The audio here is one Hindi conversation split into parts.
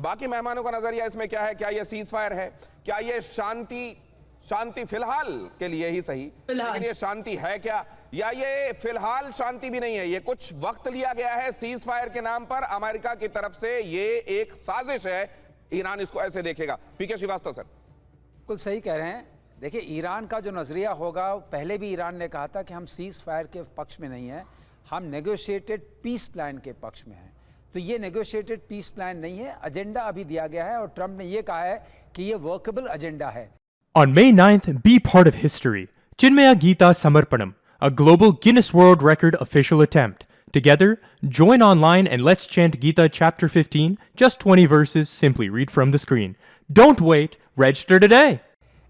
बाकी मेहमानों का नजरिया इसमें क्या है? क्या ये सीज फायर है? क्या ये शांति फिलहाल के लिए ही सही, लेकिन ये शांति है क्या? या ये फिलहाल शांति भी नहीं है, ये कुछ वक्त लिया गया है सीज फायर के नाम पर अमेरिका की तरफ से, ये एक साजिश है, ईरान इसको ऐसे देखेगा? पीके श्रीवास्तव सर। बिल्कुल सही कह रहे हैं। देखिए, ईरान का जो नजरिया होगा, पहले भी ईरान ने कहा था कि हम सीज फायर के पक्ष में नहीं है, हम नेगोशिएटेड पीस प्लान के पक्ष में हैं। तो ये नेगोशिएटेड पीस प्लान नहीं है, एजेंडा अभी दिया गया है और ट्रंप ने ये कहा है कि ये वर्केबल एजेंडा है। On May 9th, be part of history. Chinmaya Gita Samarpanam, a global Guinness World Record official attempt. Together, join online and let's chant Gita chapter 15, just 20 verses, simply read from the screen. Don't wait, register today.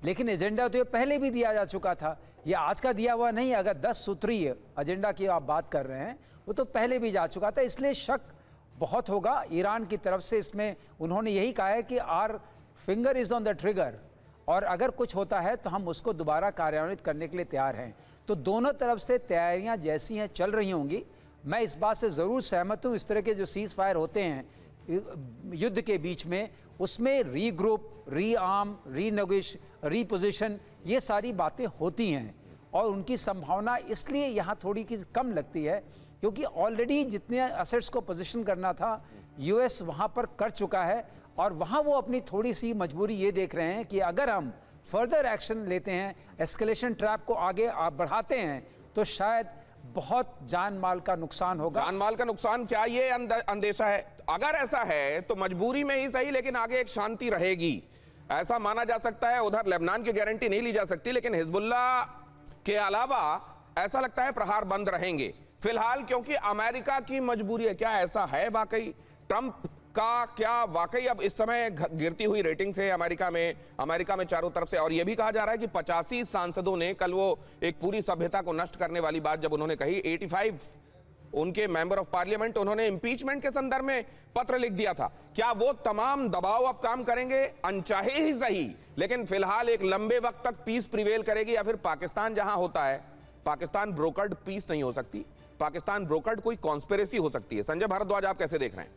लेकिन एजेंडा तो ये पहले भी दिया जा चुका था, ये आज का दिया हुआ नहीं। अगर 10 सूत्रीय एजेंडा की आप बात कर रहे हैं, वो तो पहले भी जा चुका था, इसलिए शक बहुत होगा ईरान की तरफ से इसमें। उन्होंने यही कहा है कि our finger is on the trigger, और अगर कुछ होता है तो हम उसको दोबारा कार्यान्वित करने के लिए तैयार हैं। तो दोनों तरफ से तैयारियां जैसी हैं चल रही होंगी। मैं इस बात से ज़रूर सहमत हूँ, इस तरह के जो सीज़ फायर होते हैं युद्ध के बीच में, उसमें रीग्रुप, रीआर्म, रीपोजिशन, ये सारी बातें होती हैं, और उनकी संभावना इसलिए यहाँ थोड़ी की कम लगती है क्योंकि ऑलरेडी जितने एसेट्स को पोजीशन करना था यूएस वहाँ पर कर चुका है, और वहाँ वो अपनी थोड़ी सी मजबूरी ये देख रहे हैं कि अगर हम फर्दर एक्शन लेते हैं, एस्केलेशन ट्रैप को आगे बढ़ाते हैं, तो शायद बहुत जान माल का नुकसान होगा। जान माल का नुकसान, क्या ये अंदेशा है? अगर ऐसा है तो मजबूरी में ही सही, लेकिन आगे एक शांति रहेगी, ऐसा माना जा सकता है। उधर लेबनान की गारंटी नहीं ली जा सकती, लेकिन हिजबुल्लाह के अलावा ऐसा लगता है प्रहार बंद रहेंगे फिलहाल, क्योंकि अमेरिका की मजबूरी है। क्या ऐसा है वाकई? ट्रंप का क्या वाकई अब इस समय गिरती हुई रेटिंग से अमेरिका में चारों तरफ से, और यह भी कहा जा रहा है कि 85 सांसदों ने कल वो एक पूरी सभ्यता को नष्ट करने वाली बात जब उन्होंने कही, 85 उनके मेंबर ऑफ पार्लियामेंट, उन्होंने इंपीचमेंट के संदर्भ में पत्र लिख दिया था। क्या वो तमाम दबाव अब काम करेंगे? अनचाहे ही सही, लेकिन फिलहाल एक लंबे वक्त तक पीस प्रिवेल करेगी, या फिर पाकिस्तान जहां होता है, पाकिस्तान ब्रोकर्ड पीस नहीं हो सकती, पाकिस्तान ब्रोकर्ड कोई कॉन्स्पिरेसी हो सकती है? संजय भारद्वाज, आप कैसे देख रहे हैं?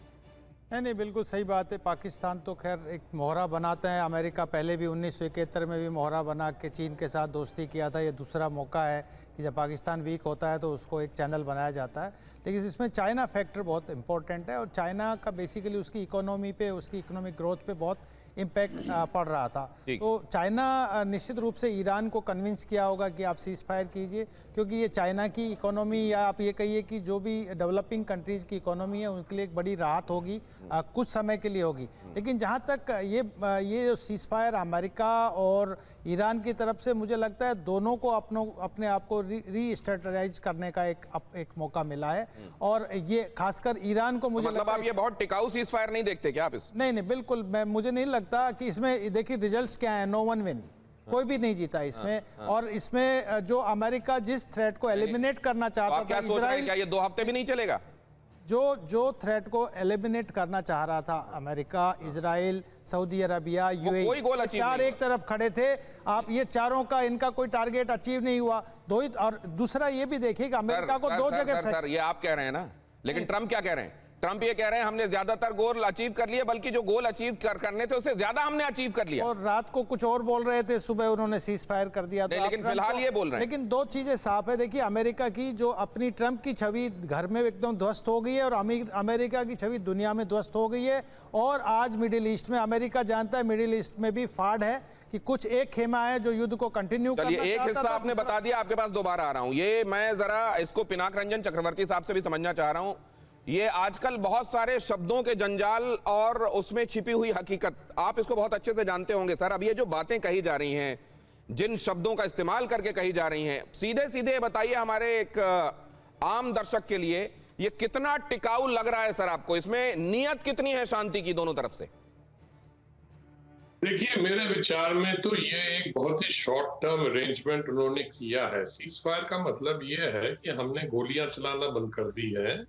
नहीं, बिल्कुल सही बात है। पाकिस्तान तो खैर एक मोहरा बनाता है, अमेरिका पहले भी 1971 में भी मोहरा बना के चीन के साथ दोस्ती किया था। ये दूसरा मौका है कि जब पाकिस्तान वीक होता है तो उसको एक चैनल बनाया जाता है। लेकिन इसमें चाइना फैक्टर बहुत इंपॉर्टेंट है, और चाइना का बेसिकली उसकी इकोनॉमी पे, उसकी इकोनॉमिक ग्रोथ पे बहुत इम्पैक्ट पड़ रहा था। तो चाइना निश्चित रूप से ईरान को कन्विंस किया होगा कि आप सीज फायर कीजिए, क्योंकि ये चाइना की इकोनॉमी, या आप ये कहिए कि जो भी डेवलपिंग कंट्रीज़ की इकोनॉमी है उनके लिए एक बड़ी राहत होगी, कुछ समय के लिए होगी। लेकिन जहाँ तक ये जो सीज फायर अमेरिका और ईरान की तरफ से, मुझे लगता है दोनों को अपने आप को री-स्ट्रेटजाइज करने का एक मौका मिला है, और ये खासकर ईरान को मुझे मतलब आप ये बहुत टिकाऊ सीज फायर नहीं देखते क्या आप इस? नहीं, बिल्कुल मुझे नहीं लगता कि इसमें, देखिए रिजल्ट्स क्या है, नो वन विन, कोई भी नहीं जीता इसमें। और इसमें जो अमेरिका जिस थ्रेट को एलिमिनेट करना चाहता था, इजराइल, क्या ये 2 हफ्ते भी नहीं चलेगा? जो थ्रेट को एलिमिनेट करना चाह रहा था America, Israel, Saudi Arabia, UAE, चार एक तरफ खड़े थे। आप ये चारों का, इनका कोई टारगेट अचीव नहीं हुआ। और दूसरा ये भी देखिए कि अमेरिका को दो जगह, सर ये आप कह रहे हैं ना, लेकिन ट्रंप क्या कह रहे हैं? ट्रंप ये कह रहे हैं हमने ज्यादातर गोल अचीव कर लिए, बल्कि जो गोल अचीव करने थे उससे ज्यादा हमने अचीव कर लिया। और रात को कुछ और बोल रहे थे, सुबह उन्होंने सीज फायर कर दिया। तो लेकिन फिलहाल ये बोल रहे हैं। लेकिन दो चीजें साफ है। देखिए, अमेरिका की जो अपनी ट्रंप की छवि घर में एकदम ध्वस्त हो गई है, और अमेरिका की छवि दुनिया में ध्वस्त हो गई है। और आज मिडिल ईस्ट में, अमेरिका जानता है मिडिल ईस्ट में भी फाड़ है कि कुछ एक खेमा है जो युद्ध को कंटिन्यू करना चाहता था। एक हिस्सा आपने बता दिया, आपके पास दोबारा आ रहा हूं। ये मैं जरा इसको पिनाक रंजन चक्रवर्ती साहब से भी समझना चाह रहा हूं। ये आजकल बहुत सारे शब्दों के जंजाल और उसमें छिपी हुई हकीकत, आप इसको बहुत अच्छे से जानते होंगे सर। अब ये जो बातें कही जा रही हैं, जिन शब्दों का इस्तेमाल करके कही जा रही हैं, सीधे सीधे बताइए हमारे एक आम दर्शक के लिए, ये कितना टिकाऊ लग रहा है सर आपको? इसमें नीयत कितनी है शांति की दोनों तरफ से? देखिए, मेरे विचार में तो ये एक बहुत ही शॉर्ट टर्म अरेंजमेंट उन्होंने किया है। सीज फायर का मतलब ये है कि हमने गोलियां चलाना बंद कर दी है,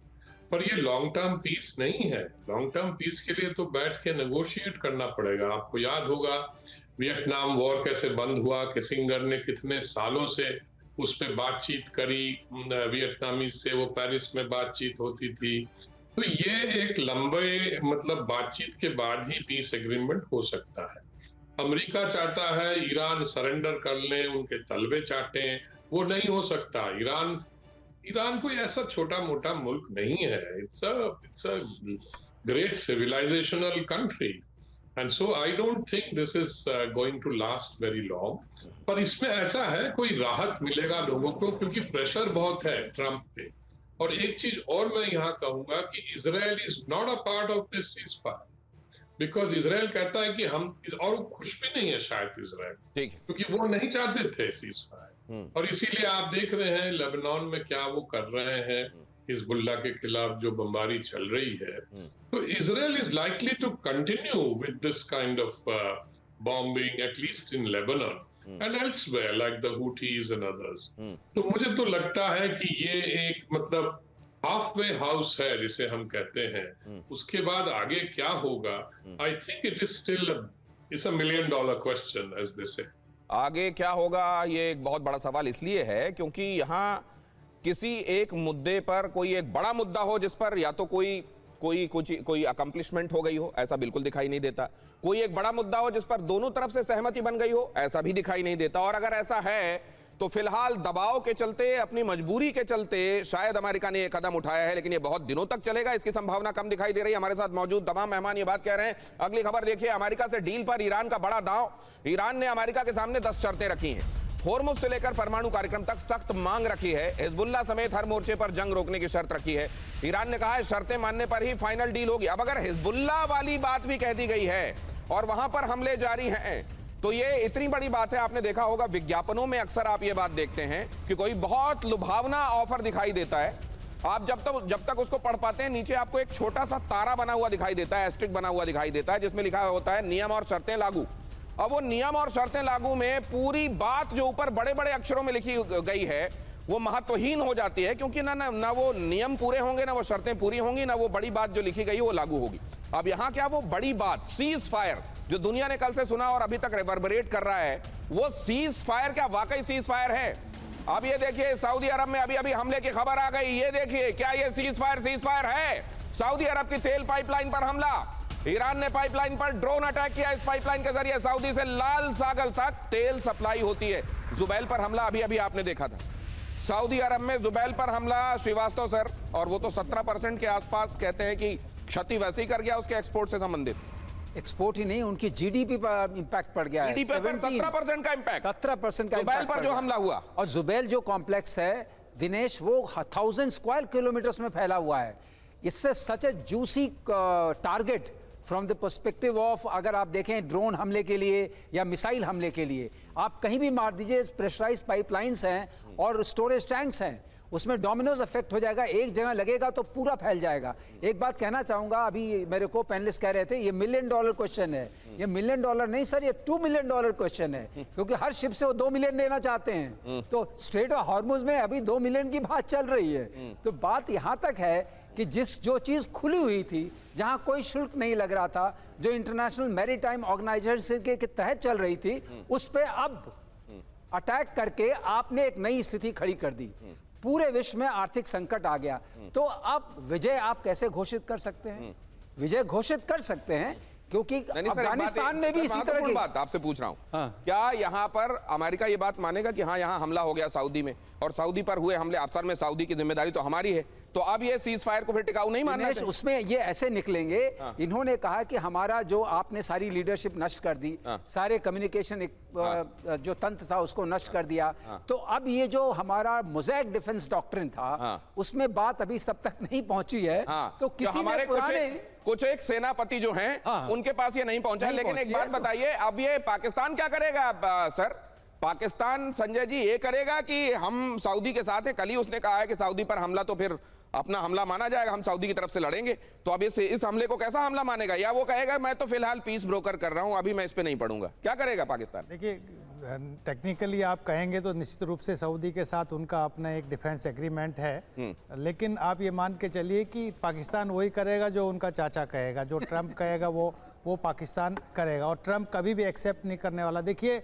पर ये लॉन्ग टर्म पीस नहीं है। लॉन्ग टर्म पीस के लिए तो बैठ के नेगोशिएट करना पड़ेगा। आपको याद होगा वियतनाम वॉर कैसे बंद हुआ, किसिंगर ने कितने सालों से उस पर बातचीत करी वियतनामी से, वो पेरिस में बातचीत होती थी। तो ये एक लंबे मतलब बातचीत के बाद ही पीस एग्रीमेंट हो सकता है। अमेरिका चाहता है ईरान सरेंडर कर ले, उनके तलवे चाटें, वो नहीं हो सकता। ईरान कोई ऐसा छोटा मोटा मुल्क नहीं है। It's a great civilisational country, and so I don't think this is going to last very long. पर इसमें ऐसा है कोई राहत मिलेगा लोगों को, क्योंकि प्रेशर बहुत है ट्रंप पे। और एक चीज और मैं यहाँ कहूंगा कि Israel is not a part of this ceasefire, because Israel कहता है कि हम, और वो खुश भी नहीं है शायद इजराइल, ठीक है। क्योंकि वो नहीं चाहते थे सीजफायर। और इसीलिए आप देख रहे हैं लेबनान में क्या वो कर रहे हैं, हिजबुल्लाह के खिलाफ जो बमबारी चल रही है। तो Israel is likely to continue with this kind of bombing, at least in Lebanon and elsewhere like the Houthis and others. तो मुझे तो लगता है कि ये एक मतलब हाफ वे हाउस है जिसे हम कहते हैं। उसके बाद आगे क्या होगा, I think it is still it's $1 million question as they say. आगे क्या होगा ये एक बहुत बड़ा सवाल इसलिए है क्योंकि यहाँ किसी एक मुद्दे पर कोई एक बड़ा मुद्दा हो जिस पर या तो कोई अकम्प्लिशमेंट हो गई हो, ऐसा बिल्कुल दिखाई नहीं देता। कोई एक बड़ा मुद्दा हो जिस पर दोनों तरफ से सहमति बन गई हो, ऐसा भी दिखाई नहीं देता। और अगर ऐसा है तो फिलहाल दबाव के चलते, अपनी मजबूरी के चलते शायद अमेरिका ने यह कदम उठाया है, लेकिन यह बहुत दिनों तक चलेगा इसकी संभावना कम दिखाई दे रही है। हमारे साथ मौजूद तमाम मेहमान ये बात कह रहे हैं। अगली खबर देखिए, अमेरिका से डील पर ईरान का बड़ा दांव। ईरान ने अमेरिका के सामने 10 शर्तें रखी हैं। होर्मुज से लेकर परमाणु कार्यक्रम तक सख्त मांग रखी है। हिजबुल्लाह समेत हर मोर्चे पर जंग रोकने की शर्त रखी है। ईरान ने कहा है शर्तें मानने पर ही फाइनल डील होगी। अब अगर हिजबुल्लाह वाली बात भी कह दी गई है और वहां पर हमले जारी हैं तो ये इतनी बड़ी बात है। आपने देखा होगा विज्ञापनों में अक्सर आप ये बात देखते हैं कि कोई बहुत लुभावना ऑफर दिखाई देता है, आप जब तक उसको पढ़ पाते हैं नीचे आपको एक छोटा सा तारा बना हुआ दिखाई देता है, एस्ट्रिक बना हुआ दिखाई देता है, जिसमें लिखा होता है नियम और शर्तें लागू। अब वो नियम और शर्तें लागू में पूरी बात जो ऊपर बड़े बड़े अक्षरों में लिखी गई है वो महत्वहीन हो जाती है, क्योंकि ना वो नियम पूरे होंगे, ना वो शर्तें पूरी होंगी, ना वो बड़ी बात जो लिखी गई है वो लागू होगी। अब यहां क्या वो बड़ी बात सीज फायर जो दुनिया ने कल से सुना और अभी तक रिवर्बरेट कर रहा है, वो सीज फायर क्या वाकई सीज फायर है? अब ये देखिए सऊदी अरब में अभी हमले की खबर आ गई। ये देखिए क्या ये सीज फायर है? सऊदी अरब की तेल पाइपलाइन पर हमला। ईरान ने पाइपलाइन पर ड्रोन अटैक किया। इस पाइपलाइन के जरिए सऊदी से लाल सागर तक तेल सप्लाई होती है। जुबैल पर हमला अभी आपने देखा था। सऊदी अरब में जुबैल पर हमला श्रीवास्तव सर, और वो तो 17% के आसपास कहते हैं कि क्षति वैसे ही कर गया उसके एक्सपोर्ट से संबंधित। एक्सपोर्ट ही नहीं, उनकी जीडीपी पर इंपैक्ट पड़ गया है। जीडीपी पर 17% का इंपैक्ट, 17% का जुबैल पर जो हमला हुआ। और जुबैल जो कॉम्प्लेक्स है दिनेश, वो 1000 स्क्वायर किलोमीटर्स में फैला हुआ है। इससे such a juicy target from the perspective of, अगर आप देखें ड्रोन हमले के लिए या मिसाइल हमले के लिए, आप कहीं भी मार दीजिए। प्रेशराइज पाइपलाइंस हैं और स्टोरेज टैंक्स हैं, उसमें डोमिनोज इफेक्ट हो जाएगा। एक जगह लगेगा तो पूरा फैल जाएगा। एक बात कहना चाहूंगा, अभी मेरे को पैनलिस्ट कह रहे थे ये $1 मिलियन क्वेश्चन है। ये $1 मिलियन नहीं सर, ये $2 मिलियन क्वेश्चन है, क्योंकि हर शिप से वो 2 मिलियन लेना चाहते हैं। तो स्ट्रेट ऑफ हॉर्मुज में अभी 2 मिलियन की बात चल रही है। तो बात यहां तक है कि जो चीज खुली हुई थी, जहां कोई शुल्क नहीं लग रहा था, जो इंटरनेशनल मैरीटाइम ऑर्गेनाइजेशन के तहत चल रही थी, उस पे अब अटैक करके आपने एक नई स्थिति खड़ी कर दी। पूरे विश्व में आर्थिक संकट आ गया। तो अब विजय आप कैसे घोषित कर सकते हैं? विजय घोषित कर सकते हैं क्योंकि अफगानिस्तान में भी इसी तरह की बात आपसे पूछ रहा हूं। क्या यहां पर अमेरिका ये बात मानेगा कि हाँ यहां हमला हो गया सऊदी में, और सऊदी पर हुए हमले अफसर में सऊदी की जिम्मेदारी तो हमारी है, तो अब ये सीज फायर को फिर टिकाऊ नहीं मानना चाहिए? उसमें ये ऐसे निकलेंगे। इन्होंने कहा कि हमारा जो आपने सारी लीडरशिप नष्ट कर दी, सारे कम्युनिकेशन जो तंत्र था उसको नष्ट कर दिया। तो अब ये जो हमारा मोज़ैक डिफेंस डॉक्ट्रिन था, उसमें बात अभी सब तक नहीं पहुंची है। तो किसी हमारे कुछ एक सेनापति जो हैं उनके पास ये नहीं पहुंचा। लेकिन एक बात बताइए, अब ये पाकिस्तान क्या करेगा सर? पाकिस्तान संजय जी ये करेगा कि हम सऊदी के साथ है? कल ही उसने कहा है कि सऊदी पर हमला तो फिर अपना हमला माना जाएगा, हम सऊदी की तरफ से लड़ेंगे। तो अब इस हमले को कैसा हमला मानेगा? या वो कहेगा मैं तो फिलहाल पीस ब्रोकर कर रहा हूं, अभी मैं इस पे नहीं पढ़ूंगा? क्या करेगा पाकिस्तान? देखिए, टेक्निकली आप कहेंगे तो निश्चित रूप से सऊदी के साथ उनका अपना एक डिफेंस एग्रीमेंट है, लेकिन आप ये मान के चलिए कि पाकिस्तान वही करेगा जो उनका चाचा कहेगा, जो ट्रंप कहेगा वो पाकिस्तान करेगा, और ट्रंप कभी भी एक्सेप्ट नहीं करने वाला। देखिए,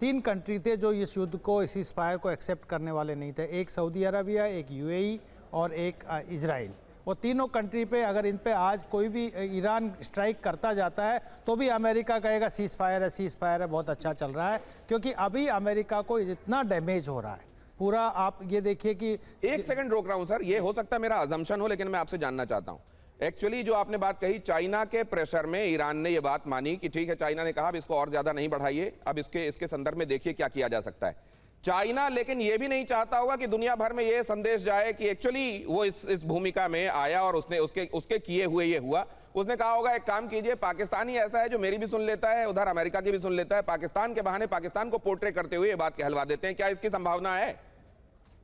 3 कंट्री थे जो इस युद्ध को, इस फायर को एक्सेप्ट करने वाले नहीं थे। एक सऊदी अरबिया, एक यूएई और एक इजराइल। वो तीनों कंट्री पे अगर इन पे आज कोई भी ईरान स्ट्राइक करता जाता है तो भी अमेरिका कहेगा सीज फायर है, बहुत अच्छा चल रहा है, क्योंकि अभी अमेरिका को इतना डैमेज हो रहा है पूरा। आप ये देखिए कि एक सेकंड रोक रहा हूं सर, ये हो सकता है मेरा अजम्पशन हो, लेकिन मैं आपसे जानना चाहता हूं एक्चुअली जो आपने बात कही, चाइना के प्रेशर में ईरान ने ये बात मानी कि ठीक है, चाइना ने कहा अब इसको और ज्यादा नहीं बढ़ाइए, अब इसके संदर्भ में देखिए क्या किया जा सकता है। चाइना लेकिन ये भी नहीं चाहता होगा कि दुनिया भर में ये संदेश जाए कि एक्चुअली वो इस भूमिका में आया और उसने उसके किए हुए ये हुआ। उसने कहा होगा एक काम कीजिए, पाकिस्तान ही ऐसा है जो मेरी भी सुन लेता है, उधर अमेरिका की भी सुन लेता है, पाकिस्तान के बहाने पाकिस्तान को पोर्ट्रे करते हुए ये बात कहलवा देते हैं। क्या इसकी संभावना है?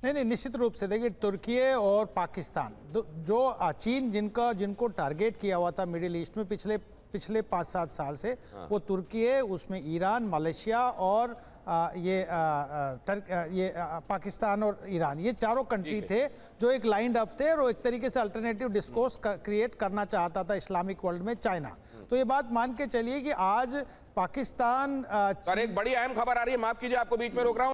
नहीं, निश्चित रूप से देखिए, तुर्की और पाकिस्तान जो चीन जिनको टारगेट किया हुआ था मिडिल ईस्ट में पिछले 5-7 साल से, वो तुर्की है, उसमें ईरान, मलेशिया और पाकिस्तान और ईरान, ये चारों कंट्री थे जो एक लाइंड अप थे और एक तरीके से अल्टरनेटिव डिस्कोर्स क्रिएट करना चाहता था इस्लामिक वर्ल्ड में चाइना। तो ये बात मान के चलिए कि आज पाकिस्तान सर एक बड़ी अहम खबर आ रही है, माफ कीजिए आपको बीच में रोक रहा हूं।